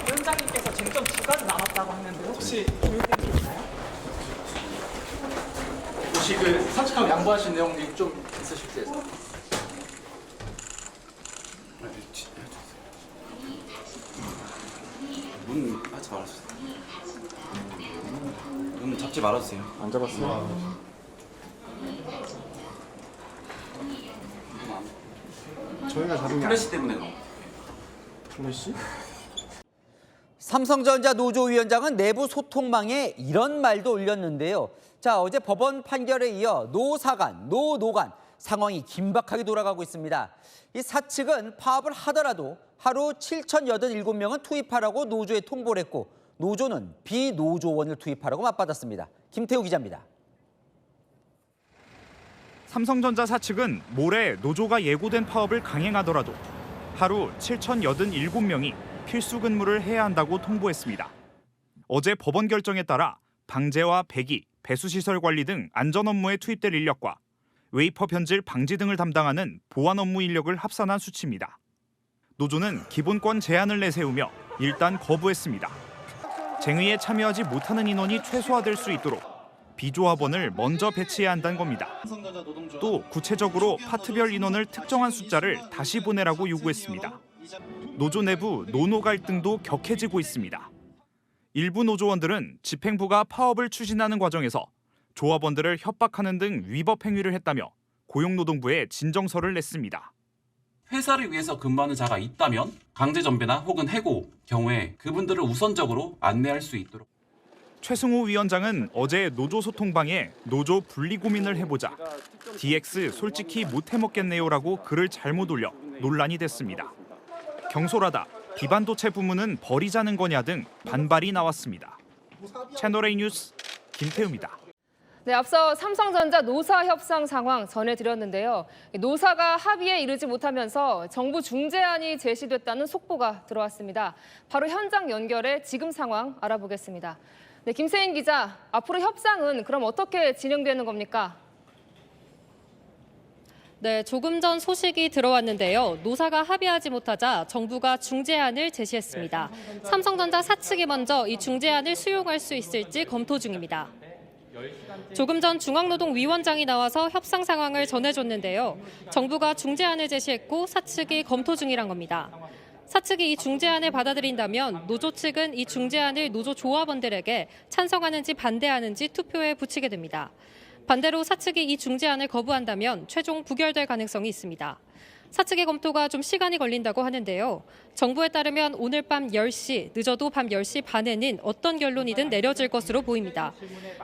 위원장님께서 쟁점 두 가지 남았다고 하는데 혹시 교육된 게 있나요? 혹시 그 사측하고 양보하신 내용이 좀 있으실 때 해서. 문 하지 말아주세요. 문 잡지 말아주세요. 안 잡았어요? 저희가 잡은 게 플래시 때문에 그런 거. 플래시? 삼성전자 노조위원장은 내부 소통망에 이런 말도 올렸는데요. 자, 어제 법원 판결에 이어 노사간, 노노간 상황이 긴박하게 돌아가고 있습니다. 이 사측은 파업을 하더라도 하루 7,087명은 투입하라고 노조에 통보를 했고 노조는 비노조원을 투입하라고 맞받았습니다. 김태우 기자입니다. 삼성전자 사측은 모레 노조가 예고된 파업을 강행하더라도 하루 7,087명이 필수 근무를 해야 한다고 통보했습니다. 어제 법원 결정에 따라 방제와 배기, 배수시설 관리 등 안전 업무에 투입될 인력과 웨이퍼 변질 방지 등을 담당하는 보안 업무 인력을 합산한 수치입니다. 노조는 기본권 제한을 내세우며 일단 거부했습니다. 쟁의에 참여하지 못하는 인원이 최소화될 수 있도록 비조합원을 먼저 배치해야 한다는 겁니다. 또 구체적으로 파트별 인원을 특정한 숫자를 다시 보내라고 요구했습니다. 노조 내부 노노 갈등도 격해지고 있습니다. 일부 노조원들은 집행부가 파업을 추진하는 과정에서 조합원들을 협박하는 등 위법 행위를 했다며 고용노동부에 진정서를 냈습니다. 회사를 위해서 근무하는 자가 있다면 강제 전배나 혹은 해고 경우에 그분들을 우선적으로 안내할 수 있도록. 최승호 위원장은 어제 노조 소통방에 노조 분리 고민을 해보자 DX 솔직히 못 해먹겠네요라고 글을 잘못 올려 논란이 됐습니다. 경솔하다, 비반도체 부문은 버리자는 거냐 등 반발이 나왔습니다. 채널A 뉴스 김태우입니다. 네, 앞서 삼성전자 노사 협상 상황 전해드렸는데요. 노사가 합의에 이르지 못하면서 정부 중재안이 제시됐다는 속보가 들어왔습니다. 바로 현장 연결해 지금 상황 알아보겠습니다. 네, 김세인 기자, 앞으로 협상은 그럼 어떻게 진행되는 겁니까? 네, 조금 전 소식이 들어왔는데요. 노사가 합의하지 못하자 정부가 중재안을 제시했습니다. 삼성전자 사측이 먼저 이 중재안을 수용할 수 있을지 검토 중입니다. 조금 전 중앙노동위원장이 나와서 협상 상황을 전해줬는데요. 정부가 중재안을 제시했고 사측이 검토 중이란 겁니다. 사측이 이 중재안을 받아들인다면 노조 측은 이 중재안을 노조 조합원들에게 찬성하는지 반대하는지 투표에 붙이게 됩니다. 반대로 사측이 이 중재안을 거부한다면 최종 부결될 가능성이 있습니다. 사측의 검토가 좀 시간이 걸린다고 하는데요. 정부에 따르면 오늘 밤 10시, 늦어도 밤 10시 반에는 어떤 결론이든 내려질 것으로 보입니다.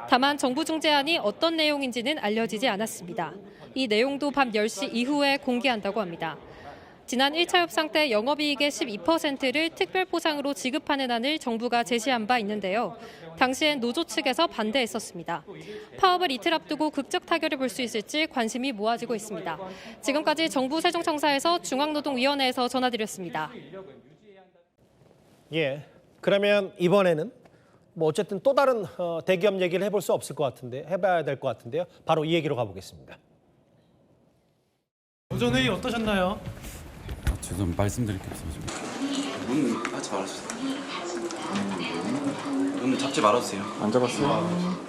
다만 정부 중재안이 어떤 내용인지는 알려지지 않았습니다. 이 내용도 밤 10시 이후에 공개한다고 합니다. 지난 1차 협상 때 영업이익의 12%를 특별보상으로 지급하는 안을 정부가 제시한 바 있는데요. 당시엔 노조 측에서 반대했었습니다. 파업을 이틀 앞두고 극적 타결을 볼 수 있을지 관심이 모아지고 있습니다. 지금까지 정부 세종청사에서 중앙노동위원회에서 전화드렸습니다. 예, 그러면 이번에는 뭐 어쨌든 또 다른 대기업 얘기를 해볼 수 없을 것 같은데 해봐야 될 것 같은데요. 바로 이 얘기로 가보겠습니다. 오전 회의 어떠셨나요? 죄송 말씀드릴 게 없어가지고. 문 하지 말아주세요. 문 잡지 말아주세요. 안 잡았어요?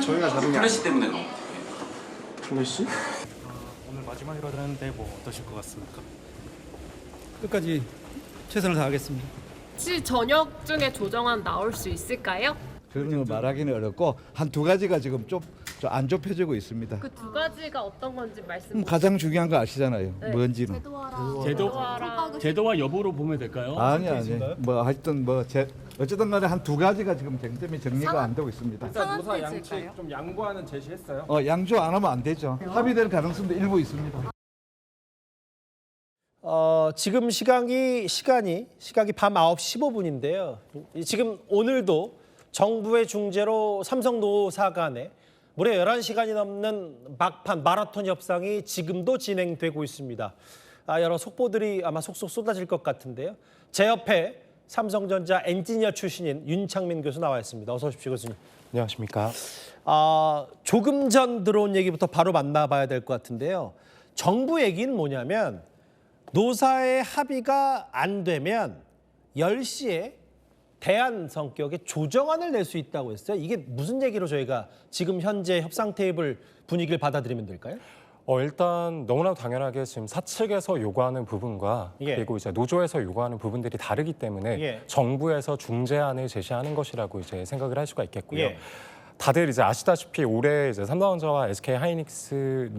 저희가 잡은 게 플래시 때문에 그런 거. 플래시? 오늘 마지막이라도 하는데 뭐 어떠실 것 같습니까? 끝까지 최선을 다하겠습니다. 혹시 저녁 중에 조정안 나올 수 있을까요? 그런 걸 말하기는 어렵고 한 두 가지가 지금 좀 안 좁혀지고 있습니다. 그 두 가지가 어떤 건지 말씀. 가장 중요한 거 아시잖아요. 네. 뭔지는. 제도와 여부로 보면 될까요? 아니 뭐 하여튼 뭐 어쨌든 간에 한 두 가지가 지금 쟁점이 정리가 안 되고 있습니다. 일단 노사 양측 좀 양보하는 제시했어요. 양조 안 하면 안 되죠. 합의될 가능성도 일부 있습니다. 지금 시각이 밤 9시 15분인데요. 지금 오늘도 정부의 중재로 삼성 노사 간에 무려 11시간이 넘는 막판 마라톤 협상이 지금도 진행되고 있습니다. 여러 속보들이 아마 속속 쏟아질 것 같은데요. 제 옆에 삼성전자 엔지니어 출신인 윤창민 교수 나와 있습니다. 어서 오십시오, 교수님. 안녕하십니까. 조금 전 들어온 얘기부터 바로 만나봐야 될 것 같은데요. 정부 얘기는 뭐냐면 노사의 합의가 안 되면 10시에 대안 성격의 조정안을 낼 수 있다고 했어요. 이게 무슨 얘기로 저희가 지금 현재 협상 테이블 분위기를 받아들이면 될까요? 일단 너무나도 당연하게 지금 사측에서 요구하는 부분과 그리고 이제 노조에서 요구하는 부분들이 다르기 때문에 정부에서 중재안을 제시하는 것이라고 이제 생각을 할 수가 있겠고요. 다들 이제 아시다시피 올해 이제 삼성전자와 SK 하이닉스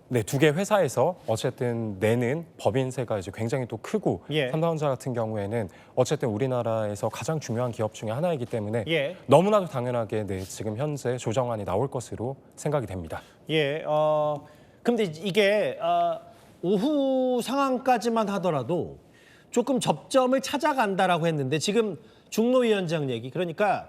네, 두 개 회사에서 어쨌든 내는 법인세가 이제 굉장히 또 크고 삼성전자 같은 경우에는 어쨌든 우리나라에서 가장 중요한 기업 중에 하나이기 때문에 너무나도 당연하게 지금 현재 조정안이 나올 것으로 생각이 됩니다. 근데 이게 오후 상황까지만 하더라도 조금 접점을 찾아간다라고 했는데 지금 중노위원장 얘기 그러니까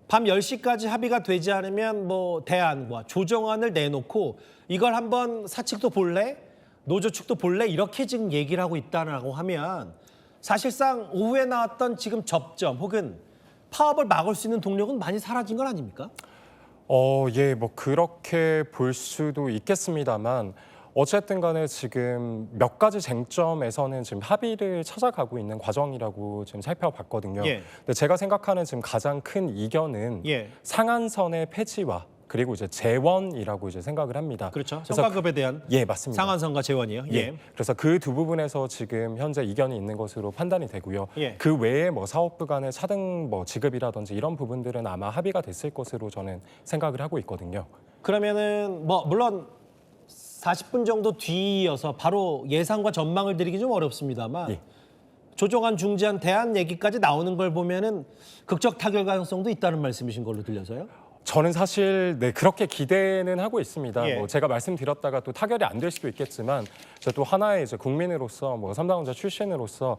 밤 10시까지 합의가 되지 않으면 뭐 대안과 조정안을 내놓고 이걸 한번 사측도 볼래? 노조 측도 볼래? 이렇게 지금 얘기를 하고 있다라고 하면 사실상 오후에 나왔던 지금 접점 혹은 파업을 막을 수 있는 동력은 많이 사라진 건 아닙니까? 뭐 그렇게 볼 수도 있겠습니다만 어쨌든 간에 지금 몇 가지 쟁점에서는 지금 합의를 찾아가고 있는 과정이라고 지금 살펴봤거든요. 근데 제가 생각하는 지금 가장 큰 이견은 상한선의 폐지와 그리고 이제 재원이라고 이제 생각을 합니다. 그렇죠. 성과급에 대한 맞습니다. 상한선과 재원이요. 그래서 그 두 부분에서 지금 현재 이견이 있는 것으로 판단이 되고요. 그 외에 뭐 사업부 간의 차등 뭐 지급이라든지 이런 부분들은 아마 합의가 됐을 것으로 저는 생각을 하고 있거든요. 그러면은 뭐 물론 40분 정도 뒤이어서 바로 예상과 전망을 드리기 좀 어렵습니다만 조정안 중재안 대안 얘기까지 나오는 걸 보면은 극적 타결 가능성도 있다는 말씀이신 걸로 들려서요. 저는 사실 그렇게 기대는 하고 있습니다. 뭐 제가 말씀드렸다가 또 타결이 안 될 수도 있겠지만 또 하나의 이제 국민으로서 뭐 삼성전자 출신으로서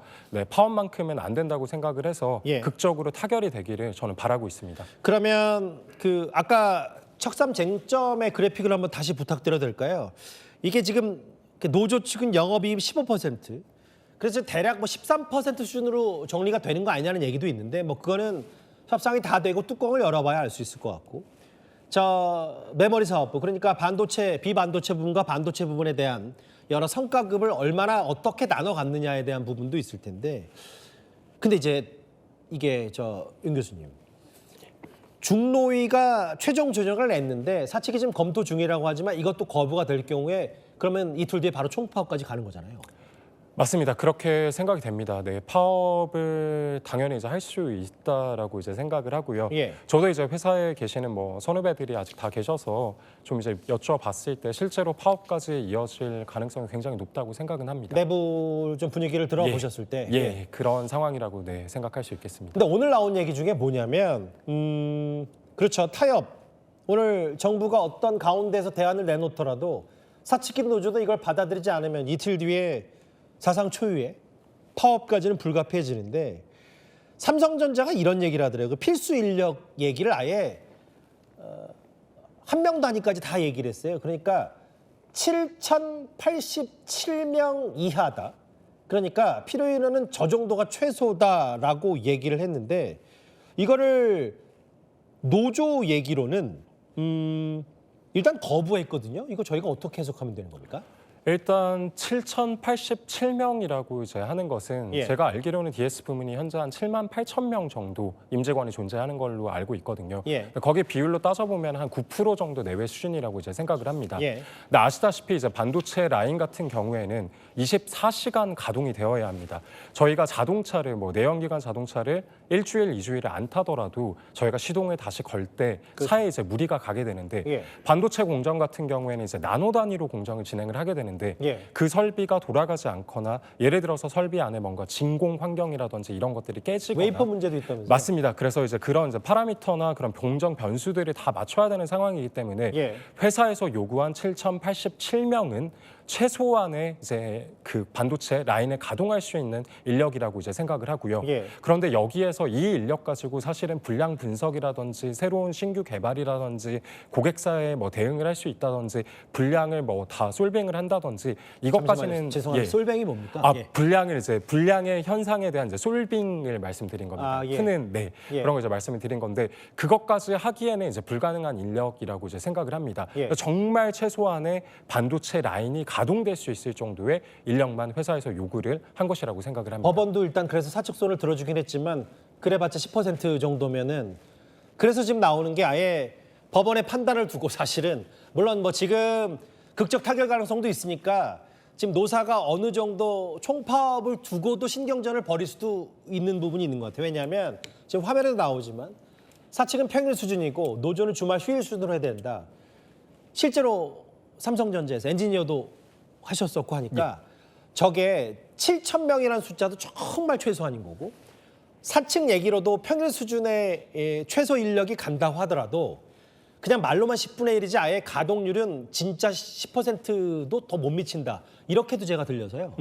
파업만큼은 안 된다고 생각을 해서 극적으로 타결이 되기를 저는 바라고 있습니다. 그러면 그 아까 척삼 쟁점의 그래픽을 한번 다시 부탁드려도 될까요? 이게 지금 노조 측은 영업이익 15%, 그래서 대략 뭐 13% 수준으로 정리가 되는 거 아니냐는 얘기도 있는데 뭐 그거는 협상이 다 되고 뚜껑을 열어봐야 알 수 있을 것 같고 메모리 사업부 그러니까 반도체, 비반도체 부분과 반도체 부분에 대한 여러 성과급을 얼마나 어떻게 나눠 갖느냐에 대한 부분도 있을 텐데 근데 이제 이게 윤 교수님 중노위가 최종 조정을 냈는데 사측이 지금 검토 중이라고 하지만 이것도 거부가 될 경우에 그러면 이틀 뒤에 바로 총파업까지 가는 거잖아요. 맞습니다. 그렇게 생각이 됩니다. 파업을 당연히 이제 할 수 있다라고 이제 생각을 하고요. 저도 이제 회사에 계시는 뭐 선후배들이 아직 다 계셔서 좀 이제 여쭤봤을 때 실제로 파업까지 이어질 가능성이 굉장히 높다고 생각은 합니다. 내부 좀 분위기를 들어보셨을 때 그런 상황이라고 생각할 수 있겠습니다. 근데 오늘 나온 얘기 중에 뭐냐면 그렇죠. 타협. 오늘 정부가 어떤 가운데서 대안을 내놓더라도 사측 노조도 이걸 받아들이지 않으면 이틀 뒤에 사상 초유의 파업까지는 불가피해지는데 삼성전자가 이런 얘기를 하더라고요. 필수 인력 얘기를 아예 한 명 단위까지 다 얘기를 했어요. 그러니까 7,087명 이하다. 그러니까 필요 인원은 저 정도가 최소다라고 얘기를 했는데 이거를 노조 얘기로는 일단 거부했거든요. 이거 저희가 어떻게 해석하면 되는 겁니까? 일단 7,087명이라고 이제 하는 것은 제가 알기로는 DS 부문이 현재 한 78,000명 정도 임직원이 존재하는 걸로 알고 있거든요. 거기 비율로 따져보면 한 9% 정도 내외 수준이라고 이제 생각을 합니다. 근데 아시다시피 이제 반도체 라인 같은 경우에는 24시간 가동이 되어야 합니다. 저희가 자동차를 내연기관 자동차를 일주일, 2주일을 안 타더라도 저희가 시동을 다시 걸 때 차에 이제 무리가 가게 되는데 반도체 공정 같은 경우에는 이제 나노 단위로 공정을 진행을 하게 되는데 있는데 예. 그 설비가 돌아가지 않거나 예를 들어서 설비 안에 뭔가 진공 환경이라든지 이런 것들이 깨지거나 웨이퍼 문제도 있다면서요? 맞습니다. 그래서 이제 그런 이제 파라미터나 그런 공정 변수들을 다 맞춰야 되는 상황이기 때문에 예. 회사에서 요구한 7,087명은 최소한의 이제 그 반도체 라인을 가동할 수 있는 인력이라고 이제 생각을 하고요. 예. 그런데 여기에서 이 인력 가지고 사실은 불량 분석이라든지 새로운 신규 개발이라든지 고객사에 뭐 대응을 할 수 있다든지 불량을 뭐 다 솔빙을 한다든지 이것까지는 죄송합니다. 솔뱅이 뭡니까? 아, 예. 불량의 현상에 대한 이제 솔빙을 말씀드린 겁니다. 아, 예. 푸는 예. 그런 거 이제 말씀을 드린 건데 그것까지 하기에는 이제 불가능한 인력이라고 이제 생각을 합니다. 예. 정말 최소한의 반도체 라인이 가동될 수 있을 정도의 인력만 회사에서 요구를 한 것이라고 생각을 합니다. 법원도 일단 그래서 사측손을 들어주긴 했지만 그래봤자 10% 정도면은 그래서 지금 나오는 게 아예 법원의 판단을 두고 사실은 물론 뭐 지금 극적 타결 가능성도 있으니까 지금 노사가 어느 정도 총파업을 두고도 신경전을 벌일 수도 있는 부분이 있는 것 같아요. 왜냐하면 지금 화면에도 나오지만 사측은 평일 수준이고 노조는 주말 휴일 수준으로 해야 된다. 실제로 삼성전자에서 엔지니어도 하셨었고 하니까 저게 7,000명이라는 숫자도 정말 최소한인 거고 사측 얘기로도 평일 수준의 최소 인력이 간다고 하더라도 그냥 말로만 10분의 1이지 아예 가동률은 진짜 10%도 더 못 미친다. 이렇게도 제가 들려서요.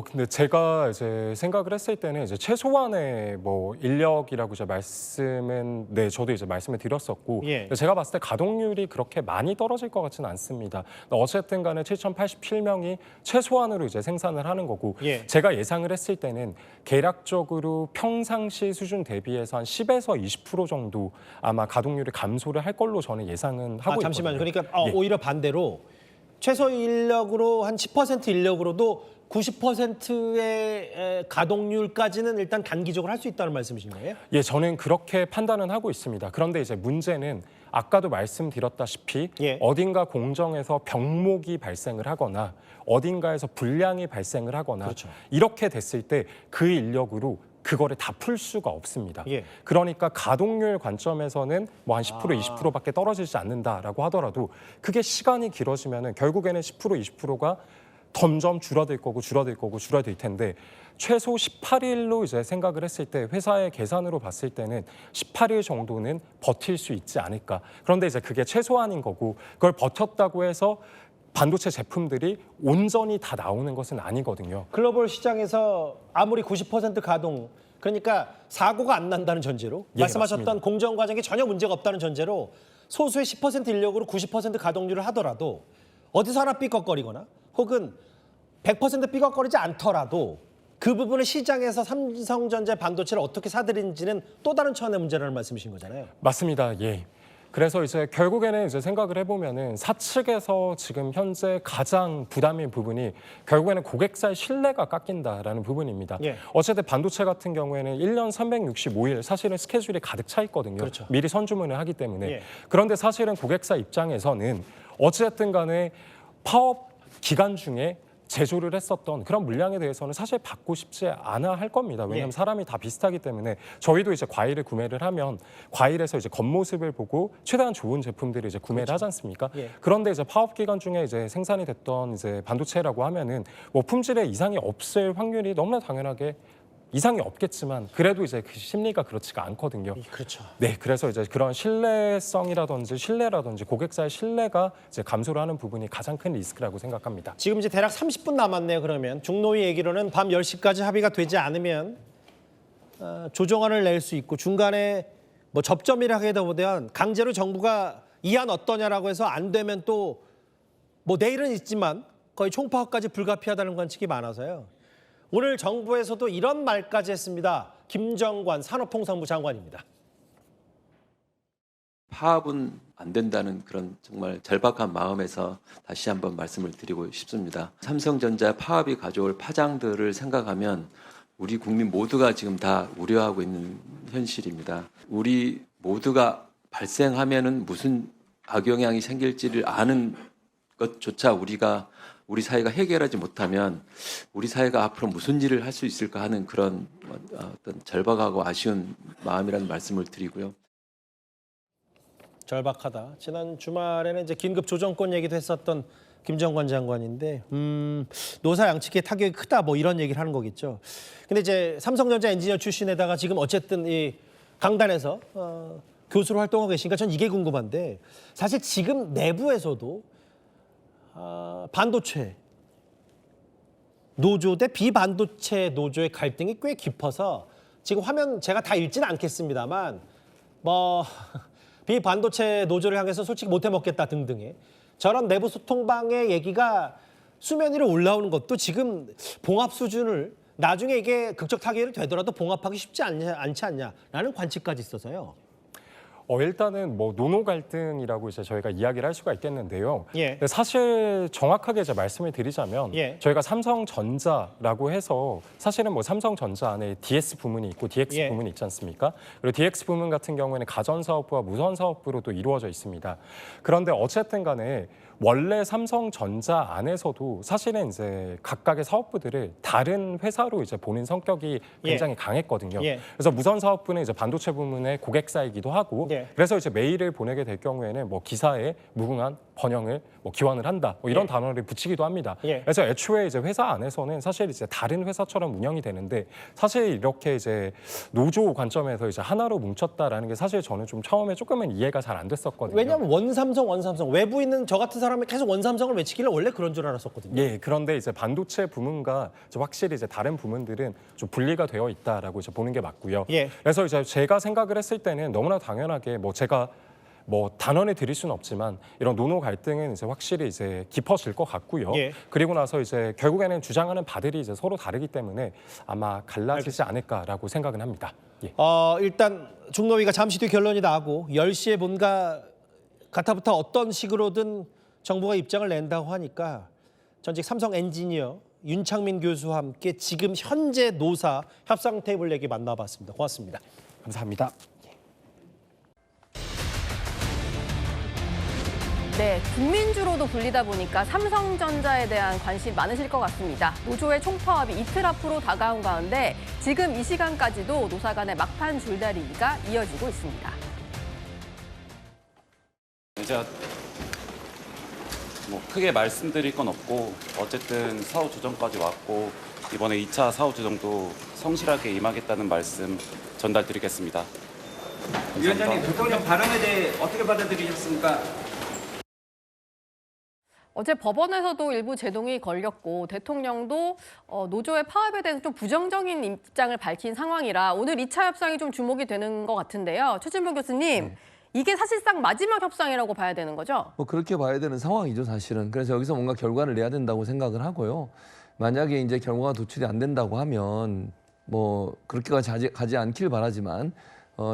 근데 제가 이제 생각을 했을 때는 이제 최소한의 뭐 인력이라고 이제 말씀은 저도 이제 말씀을 드렸었고 예. 제가 봤을 때 가동률이 그렇게 많이 떨어질 것 같지는 않습니다. 어쨌든 간에 7,087명이 최소한으로 이제 생산을 하는 거고 예. 제가 예상을 했을 때는 계략적으로 평상시 수준 대비해서 한 10에서 20% 정도 아마 가동률이 감소를 할 걸로 저는 예상은 하고 잠시만요. 있거든요. 그러니까 예. 오히려 반대로 최소 인력으로 한 10% 인력으로도 90%의 가동률까지는 일단 단기적으로 할 수 있다는 말씀이신 거예요? 예, 저는 그렇게 판단은 하고 있습니다. 그런데 이제 문제는 아까도 말씀드렸다시피 예. 어딘가 공정에서 병목이 발생을 하거나 어딘가에서 불량이 발생을 하거나 그렇죠. 이렇게 됐을 때 그 인력으로 그거를 다 풀 수가 없습니다. 예. 그러니까 가동률 관점에서는 뭐 한 10%, 20%밖에 떨어지지 않는다라고 하더라도 그게 시간이 길어지면은 결국에는 10%, 20%가 점점 줄어들 거고 텐데 최소 18일로 이제 생각을 했을 때 회사의 계산으로 봤을 때는 18일 정도는 버틸 수 있지 않을까. 그런데 이제 그게 최소한인 거고 그걸 버텼다고 해서 반도체 제품들이 온전히 다 나오는 것은 아니거든요. 글로벌 시장에서 아무리 90% 가동, 그러니까 사고가 안 난다는 전제로 예, 말씀하셨던 맞습니다. 공정 과정에 전혀 문제가 없다는 전제로 소수의 10% 인력으로 90% 가동률을 하더라도 어디서 하나 삐걱거리거나 혹은 100% 삐걱거리지 않더라도 그 부분을 시장에서 삼성전자 반도체를 어떻게 사들인지는 또 다른 차원의 문제라는 말씀이신 거잖아요. 맞습니다. 예. 그래서 이제 결국에는 이제 생각을 해보면은 사측에서 지금 현재 가장 부담인 부분이 결국에는 고객사의 신뢰가 깎인다라는 부분입니다. 예. 어쨌든 반도체 같은 경우에는 1년 365일 사실은 스케줄이 가득 차 있거든요. 그렇죠. 미리 선주문을 하기 때문에. 예. 그런데 사실은 고객사 입장에서는 어쨌든 간에 파업 기간 중에 제조를 했었던 그런 물량에 대해서는 사실 받고 싶지 않아 할 겁니다. 왜냐하면 예. 사람이 다 비슷하기 때문에 저희도 이제 과일을 구매를 하면 과일에서 이제 겉모습을 보고 최대한 좋은 제품들을 이제 구매를 하지 않습니까? 예. 그런데 이제 파업 기간 중에 이제 생산이 됐던 이제 반도체라고 하면은 뭐 품질에 이상이 없을 확률이 너무나 당연하게 이상이 없겠지만 그래도 이제 그 심리가 그렇지가 않거든요. 그렇죠. 네, 그래서 이제 그런 신뢰라든지 고객사의 신뢰가 이제 감소를 하는 부분이 가장 큰 리스크라고 생각합니다. 지금 이제 대략 30분 남았네요. 그러면 중노위 얘기로는 밤 10시까지 합의가 되지 않으면 조정안을 낼 수 있고 중간에 뭐 접점이라 하게 보면 강제로 정부가 이안 어떠냐라고 해서 안 되면 또 뭐 내일은 있지만 거의 총파업까지 불가피하다는 관측이 많아서요. 오늘 정부에서도 이런 말까지 했습니다. 김정관 산업통상부 장관입니다. 파업은 안 된다는 그런 정말 절박한 마음에서 다시 한번 말씀을 드리고 싶습니다. 삼성전자 파업이 가져올 파장들을 생각하면 우리 국민 모두가 지금 다 우려하고 있는 현실입니다. 우리 모두가 발생하면은 무슨 악영향이 생길지를 아는 것조차 우리 사회가 해결하지 못하면 우리 사회가 앞으로 무슨 일을 할 수 있을까 하는 그런 어떤 절박하고 아쉬운 마음이라는 말씀을 드리고요. 절박하다. 지난 주말에는 이제 긴급 조정권 얘기도 했었던 김정관 장관인데 노사 양측의 타격이 크다 뭐 이런 얘기를 하는 거겠죠. 근데 이제 삼성전자 엔지니어 출신에다가 지금 어쨌든 이 강단에서 교수로 활동하고 계시니까 전 이게 궁금한데 사실 지금 내부에서도 반도체 노조 대 비반도체 노조의 갈등이 꽤 깊어서 지금 화면 제가 다 읽지는 않겠습니다만 뭐 비반도체 노조를 향해서 솔직히 못해 먹겠다 등등의 저런 내부 소통방의 얘기가 수면 위로 올라오는 것도 지금 봉합 수준을 나중에 이게 극적 타결이 되더라도 봉합하기 쉽지 않지 않냐라는 관측까지 있어서요. 일단은 뭐 노노 갈등이라고 이제 저희가 이야기를 할 수가 있겠는데요. 예. 근데 사실 정확하게 이제 말씀을 드리자면 예. 저희가 삼성전자라고 해서 사실은 뭐 삼성전자 안에 DS 부문이 있고 DX 예. 부문이 있지 않습니까? 그리고 DX 부문 같은 경우에는 가전사업부와 무선사업부로 또 이루어져 있습니다. 그런데 어쨌든 간에 원래 삼성전자 안에서도 사실은 이제 각각의 사업부들을 다른 회사로 이제 보는 성격이 굉장히 강했거든요. 예. 그래서 무선사업부는 이제 반도체 부문의 고객사이기도 하고 그래서 이제 메일을 보내게 될 경우에는 뭐 기사에 무궁한 번영을 뭐 기원을 한다 뭐 이런 단어를 붙이기도 합니다. 그래서 애초에 이제 회사 안에서는 사실 이제 다른 회사처럼 운영이 되는데 사실 이렇게 이제 노조 관점에서 이제 하나로 뭉쳤다라는 게 사실 저는 좀 처음에 조금은 이해가 잘 안 됐었거든요. 왜냐하면 원삼성 외부에 있는 저 같은 사람이 계속 원삼성을 외치길래 원래 그런 줄 알았었거든요. 예, 그런데 이제 반도체 부문과 이제 확실히 이제 다른 부문들은 좀 분리가 되어 있다라고 이제 보는 게 맞고요. 그래서 이제 제가 생각을 했을 때는 너무나 당연하게 뭐 제가 뭐 단언을 드릴 수는 없지만 이런 노노 갈등은 이제 확실히 이제 깊어질 것 같고요. 그리고 나서 이제 결국에는 주장하는 바들이 이제 서로 다르기 때문에 아마 갈라지지 않을까라고 생각은 합니다. 예. 일단 중노위가 잠시 뒤 결론이 나고 10시에 뭔가 가타부터 어떤 식으로든 정부가 입장을 낸다고 하니까 전직 삼성 엔지니어 윤창민 교수와 함께 지금 현재 노사 협상 테이블 얘기 만나봤습니다. 고맙습니다. 감사합니다. 네, 국민주로도 불리다 보니까 삼성전자에 대한 관심 많으실 것 같습니다. 노조의 총파업이 이틀 앞으로 다가온 가운데 지금 이 시간까지도 노사 간의 막판 줄다리기가 이어지고 있습니다. 제가 뭐 크게 말씀드릴 건 없고 어쨌든 사후 조정까지 왔고 이번에 2차 사후 조정도 성실하게 임하겠다는 말씀 전달드리겠습니다. 위원장님, 대통령 발언에 대해 어떻게 받아들이셨습니까? 어제 법원에서도 일부 제동이 걸렸고 대통령도 노조의 파업에 대해서 좀 부정적인 입장을 밝힌 상황이라 오늘 2차 협상이 좀 주목이 되는 것 같은데요. 최진봉 교수님, 이게 사실상 마지막 협상이라고 봐야 되는 거죠? 뭐 그렇게 봐야 되는 상황이죠, 사실은. 그래서 여기서 뭔가 결과를 내야 된다고 생각을 하고요. 만약에 이제 결과가 도출이 안 된다고 하면 뭐 그렇게까지 가지 않길 바라지만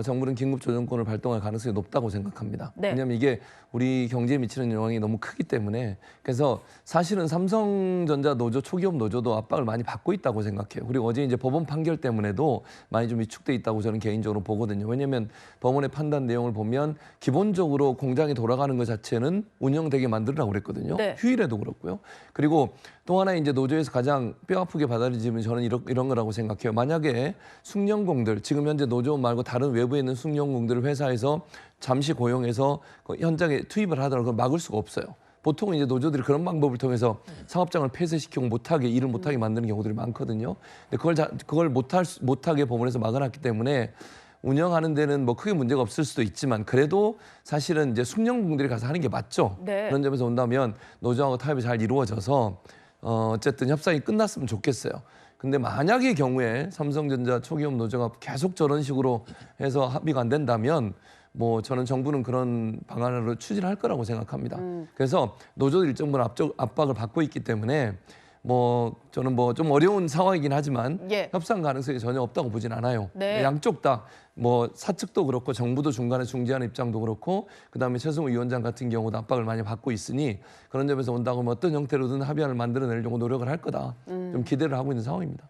정부는 긴급 조정권을 발동할 가능성이 높다고 생각합니다. 왜냐하면 이게 우리 경제에 미치는 영향이 너무 크기 때문에. 그래서 사실은 삼성전자 노조, 초기업 노조도 압박을 많이 받고 있다고 생각해요. 그리고 어제 이제 법원 판결 때문에도 많이 좀 위축돼 있다고 저는 개인적으로 보거든요. 왜냐하면 법원의 판단 내용을 보면 기본적으로 공장이 돌아가는 것 자체는 운영되게 만들으라고 그랬거든요. 휴일에도 그렇고요. 그리고 또 하나 이제 노조에서 가장 뼈아프게 받아들이면 저는 이런 거라고 생각해요. 만약에 숙련공들, 지금 현재 노조 말고 다른 외부에 있는 숙련공들을 회사에서 잠시 고용해서 현장에 투입을 하더라도 그걸 막을 수가 없어요. 보통은 이제 노조들이 그런 방법을 통해서 사업장을 폐쇄시키고 일을 못하게 만드는 경우들이 많거든요. 근데 그걸 못하게 법원에서 막아놨기 때문에 운영하는 데는 뭐 크게 문제가 없을 수도 있지만 그래도 사실은 이제 숙련공들이 가서 하는 게 맞죠. 그런 점에서 온다면 노조하고 타협이 잘 이루어져서 어쨌든 협상이 끝났으면 좋겠어요. 근데 만약의 경우에 삼성전자 초기업 노조가 계속 저런 식으로 해서 합의가 안 된다면 뭐 저는 정부는 그런 방안으로 추진할 거라고 생각합니다. 그래서 노조도 일정 부분 압박을 받고 있기 때문에 뭐 저는 뭐 좀 어려운 상황이긴 하지만 협상 가능성이 전혀 없다고 보진 않아요. 양쪽 다 뭐 사측도 그렇고 정부도 중간에 중재하는 입장도 그렇고 그다음에 최승호 위원장 같은 경우도 압박을 많이 받고 있으니 그런 점에서 온다고 하면 어떤 형태로든 합의안을 만들어내려고 노력을 할 거다. 좀 기대를 하고 있는 상황입니다.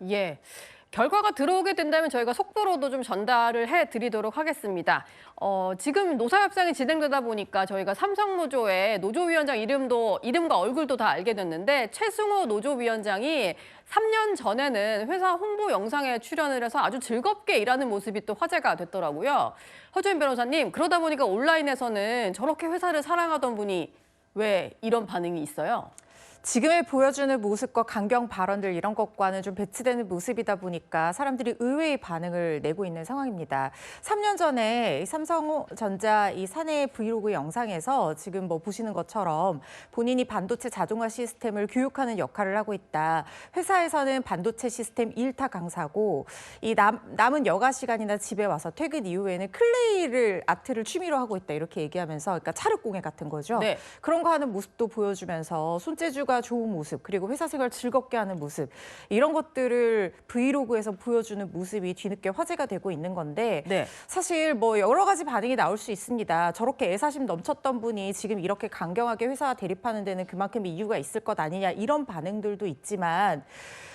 결과가 들어오게 된다면 저희가 속보로도 좀 전달을 해드리도록 하겠습니다. 지금 노사협상이 진행되다 보니까 저희가 삼성노조의 노조위원장 이름과 얼굴도 다 알게 됐는데 최승호 노조위원장이 3년 전에는 회사 홍보 영상에 출연을 해서 아주 즐겁게 일하는 모습이 또 화제가 됐더라고요. 허주인 변호사님, 그러다 보니까 온라인에서는 저렇게 회사를 사랑하던 분이 왜 이런 반응이 있어요? 지금의 보여주는 모습과 강경 발언들 이런 것과는 좀 배치되는 모습이다 보니까 사람들이 의외의 반응을 내고 있는 상황입니다. 3년 전에 삼성전자 이 사내 브이로그 영상에서 지금 뭐 보시는 것처럼 본인이 반도체 자동화 시스템을 교육하는 역할을 하고 있다. 회사에서는 반도체 시스템 1타 강사고 이 남은 여가 시간이나 집에 와서 퇴근 이후에는 클레이를 아트를 취미로 하고 있다. 이렇게 얘기하면서 그러니까 찰흙공예 같은 거죠. 네. 그런 거 하는 모습도 보여주면서 손재주가 좋은 모습 그리고 회사 생활 즐겁게 하는 모습 이런 것들을 브이로그에서 보여주는 모습이 뒤늦게 화제가 되고 있는 건데 네. 사실 뭐 여러 가지 반응이 나올 수 있습니다. 저렇게 애사심 넘쳤던 분이 지금 이렇게 강경하게 회사와 대립하는 데는 그만큼 이유가 있을 것 아니냐 이런 반응들도 있지만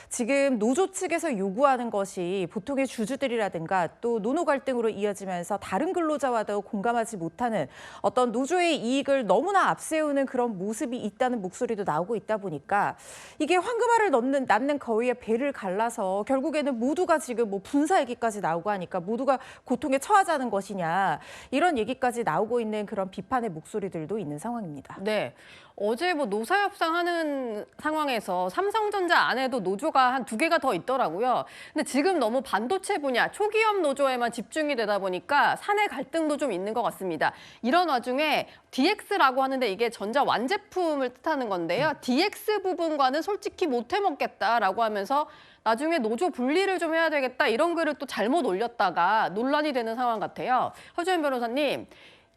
지금 노조 측에서 요구하는 것이 보통의 주주들이라든가 또 노노 갈등으로 이어지면서 다른 근로자와도 공감하지 못하는 어떤 노조의 이익을 너무나 앞세우는 그런 모습이 있다는 목소리도 나오고 있다 보니까 이게 황금알을 낳는 거위에 배를 갈라서 결국에는 모두가 지금 뭐 분사 얘기까지 나오고 하니까 모두가 고통에 처하자는 것이냐 이런 얘기까지 나오고 있는 그런 비판의 목소리들도 있는 상황입니다. 네. 어제 뭐 노사협상하는 상황에서 삼성전자 안에도 노조가 한 2개가 더 있더라고요. 근데 지금 너무 반도체 분야, 초기업 노조에만 집중이 되다 보니까 사내 갈등도 좀 있는 것 같습니다. 이런 와중에 DX라고 하는데 이게 전자 완제품을 뜻하는 건데요. DX 부분과는 솔직히 못 해먹겠다라고 하면서 나중에 노조 분리를 좀 해야 되겠다 이런 글을 또 잘못 올렸다가 논란이 되는 상황 같아요. 허주연 변호사님.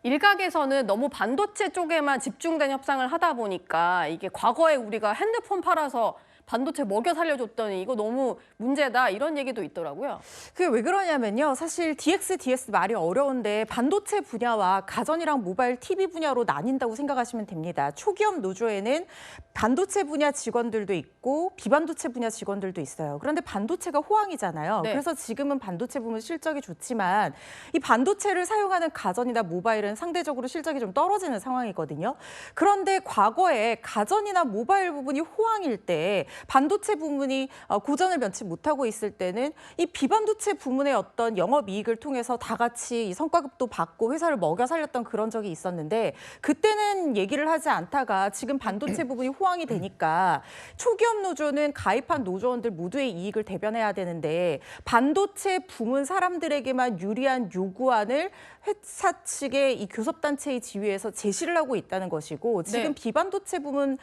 일각에서는 너무 반도체 쪽에만 집중된 협상을 하다 보니까 이게 과거에 우리가 핸드폰 팔아서 반도체 먹여 살려줬더니 이거 너무 문제다 이런 얘기도 있더라고요. 그게 왜 그러냐면요. 사실 DX, DS 말이 어려운데 반도체 분야와 가전이랑 모바일, TV 분야로 나뉜다고 생각하시면 됩니다. 초기업 노조에는 반도체 분야 직원들도 있고 비반도체 분야 직원들도 있어요. 그런데 반도체가 호황이잖아요. 네. 그래서 지금은 반도체 부문 실적이 좋지만 이 반도체를 사용하는 가전이나 모바일은 상대적으로 실적이 좀 떨어지는 상황이거든요. 그런데 과거에 가전이나 모바일 부분이 호황일 때 반도체 부문이 고전을 면치 못하고 있을 때는 이 비반도체 부문의 어떤 영업이익을 통해서 다 같이 이 성과급도 받고 회사를 먹여 살렸던 그런 적이 있었는데 그때는 얘기를 하지 않다가 지금 반도체 부분이 호황이 되니까 초기업 노조는 가입한 노조원들 모두의 이익을 대변해야 되는데 반도체 부문 사람들에게만 유리한 요구안을 회사 측의 이 교섭단체의 지위에서 제시를 하고 있다는 것이고 지금 네. 비반도체 부문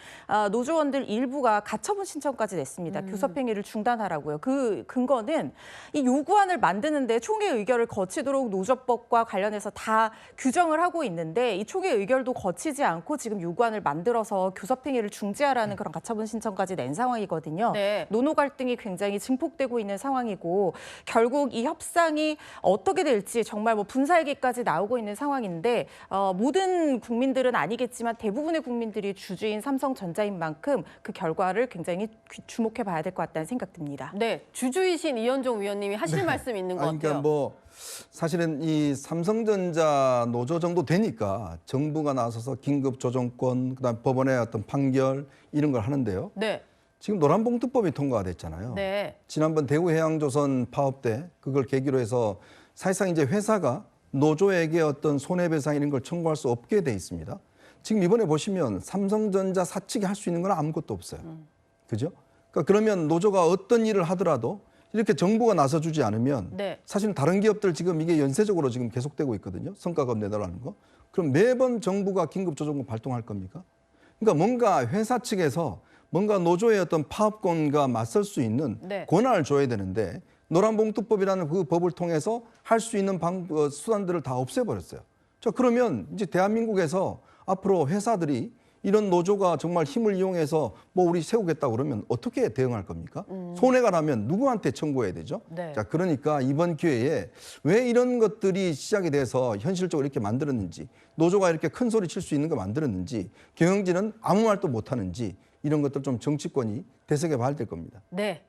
노조원들 일부가 가처분 신청까지 냈습니다. 교섭행위를 중단하라고요. 그 근거는 이 요구안을 만드는데 총회 의결을 거치도록 노조법과 관련해서 다 규정을 하고 있는데 이 총회 의결도 거치지 않고 지금 요구안을 만들어서 교섭행위를 중지하라는 그런 가처분 신청까지 낸 상황이거든요. 네. 노노 갈등이 굉장히 증폭되고 있는 상황이고 결국 이 협상이 어떻게 될지 정말 뭐 분사 얘기까지 나오고 있는 상황인데 모든 국민들은 아니겠지만 대부분의 국민들이 주주인 삼성전자인 만큼 그 결과를 굉장히 주목해 봐야 될 것 같다는 생각 듭니다. 네, 주주이신 이현종 위원님이 하실 말씀 있는 것 같아요. 그러니까 뭐 사실은 이 삼성전자 노조 정도 되니까 정부가 나서서 긴급 조정권, 그다음 법원의 어떤 판결 이런 걸 하는데요. 네. 지금 노란봉투법이 통과가 됐잖아요. 네. 지난번 대구해양조선 파업 때 그걸 계기로 해서 사실상 이제 회사가 노조에게 어떤 손해배상 이런 걸 청구할 수 없게 돼 있습니다. 지금 이번에 보시면 삼성전자 사측이 할 수 있는 건 아무것도 없어요. 그죠? 그러니까 그러면 노조가 어떤 일을 하더라도 이렇게 정부가 나서주지 않으면 네. 사실은 다른 기업들 지금 이게 연쇄적으로 지금 계속되고 있거든요. 성과급 내달라는 거. 그럼 매번 정부가 긴급조정금 발동할 겁니까? 그러니까 뭔가 회사 측에서 뭔가 노조의 어떤 파업권과 맞설 수 있는 네. 권한을 줘야 되는데 노란봉투법이라는 그 법을 통해서 할 수 있는 수단들을 다 없애버렸어요. 자, 그러면 이제 대한민국에서 앞으로 회사들이 이런 노조가 정말 힘을 이용해서 뭐 우리 세우겠다고 그러면 어떻게 대응할 겁니까? 손해가 나면 누구한테 청구해야 되죠? 네. 자, 그러니까 이번 기회에 왜 이런 것들이 시작이 돼서 현실적으로 이렇게 만들었는지, 노조가 이렇게 큰 소리 칠 수 있는 거 만들었는지, 경영진은 아무 말도 못 하는지 이런 것들 좀 정치권이 되새겨 봐야 될 겁니다. 네.